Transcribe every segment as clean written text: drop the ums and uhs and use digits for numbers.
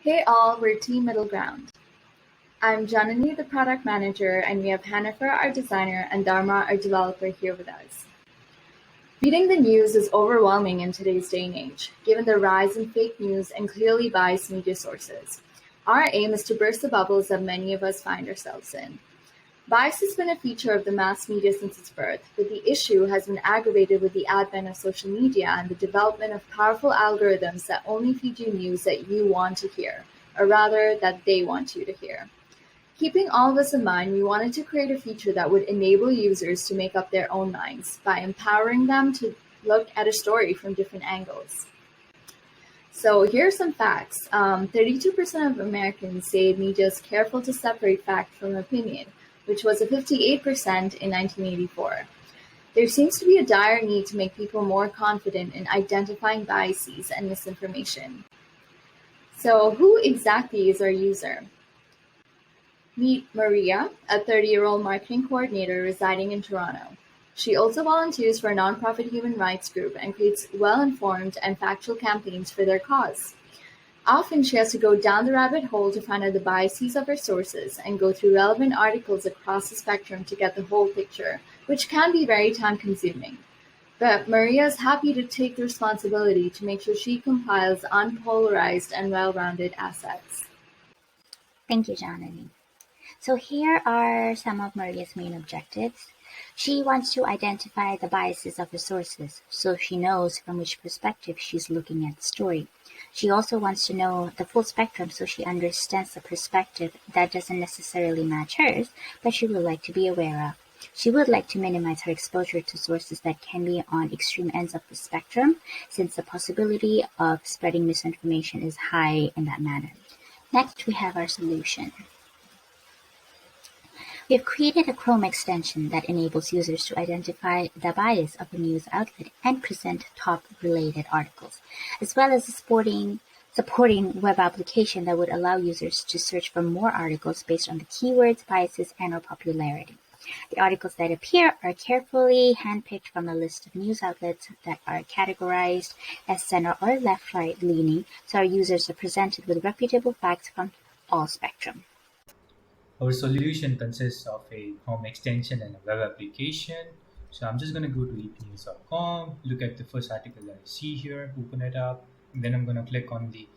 Hey all, we're Team Middleground. I'm Janani, the product manager, and we have Hanifer, our designer, and Dharma, our developer, here with us. Reading the news is overwhelming in today's day and age, given the rise in fake news and clearly biased media sources. Our aim is to burst the bubbles that many of us find ourselves in. Bias has been a feature of the mass media since its birth, but the issue has been aggravated with the advent of social media and the development of powerful algorithms that only feed you news that you want to hear, or rather, that they want you to hear. Keeping all of this in mind, we wanted to create a feature that would enable users to make up their own minds by empowering them to look at a story from different angles. So here are some facts. 32% of Americans say media is careful to separate fact from opinion, which was a 58% in 1984. There seems to be a dire need to make people more confident in identifying biases and misinformation. So who exactly is our user? Meet Maria, a 30-year-old marketing coordinator residing in Toronto. She also volunteers for a nonprofit human rights group and creates well-informed and factual campaigns for their cause. Often she has to go down the rabbit hole to find out the biases of her sources and go through relevant articles across the spectrum to get the whole picture, which can be very time-consuming. But Maria is happy to take the responsibility to make sure she compiles unpolarized and well-rounded assets. Thank you, Janani. So here are some of Maria's main objectives. She wants to identify the biases of her sources, so she knows from which perspective she's looking at the story. She also wants to know the full spectrum, so she understands the perspective that doesn't necessarily match hers, but she would like to be aware of. She would like to minimize her exposure to sources that can be on extreme ends of the spectrum, since the possibility of spreading misinformation is high in that manner. Next, we have our solution. We have created a Chrome extension that enables users to identify the bias of a news outlet and present top-related articles, as well as a supporting web application that would allow users to search for more articles based on the keywords, biases, and/or popularity. The articles that appear are carefully handpicked from a list of news outlets that are categorized as center or left-right leaning, so our users are presented with reputable facts from all spectrum. Our solution consists of a Chrome extension and a web application. So I'm just going to go to epnews.com, look at the first article that I see here, open it up, and then I'm going to click on the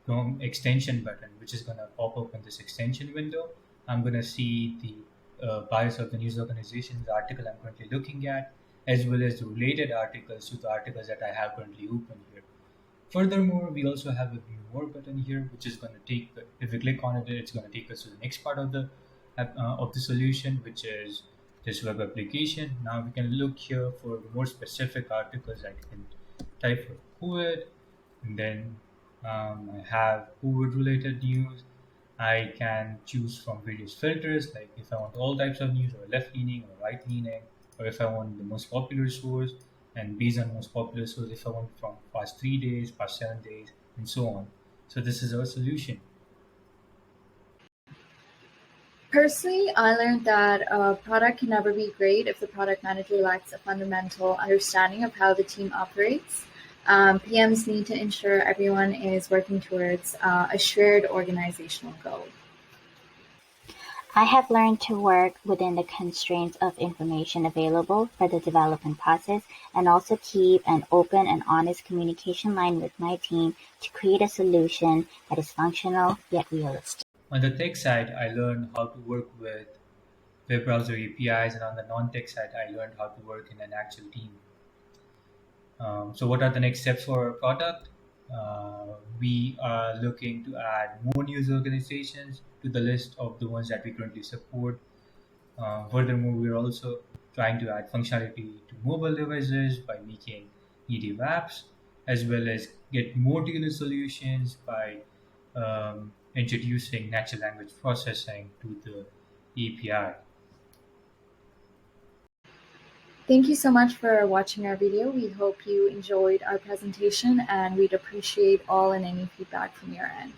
Chrome extension button, which is going to pop up in this extension window. I'm going to see the bias of the news organization, the article I'm currently looking at, as well as the related articles to the articles that I have currently open here. Furthermore, we also have a view more button here, which is going to take, if we click on it, it's going to take us to the next part of the solution, which is this web application. Now we can look here for more specific articles. I can type for COVID, and then I have COVID related news. I can choose from various filters, like if I want all types of news, or left leaning or right leaning, or if I want the most popular source, and based on most popular source, if I want from past 3 days, past 7 days, and so on. So this is our solution. Personally, I learned that a product can never be great if the product manager lacks a fundamental understanding of how the team operates. PMs need to ensure everyone is working towards a shared organizational goal. I have learned to work within the constraints of information available for the development process and also keep an open and honest communication line with my team to create a solution that is functional yet realistic. On the tech side, I learned how to work with web browser APIs, and on the non-tech side, I learned how to work in an actual team. So what are the next steps for our product? We are looking to add more news organizations to the list of the ones that we currently support. Furthermore, we're also trying to add functionality to mobile devices by making native apps, as well as get more tailored solutions by introducing natural language processing to the API. Thank you so much for watching our video. We hope you enjoyed our presentation, and we'd appreciate all and any feedback from your end.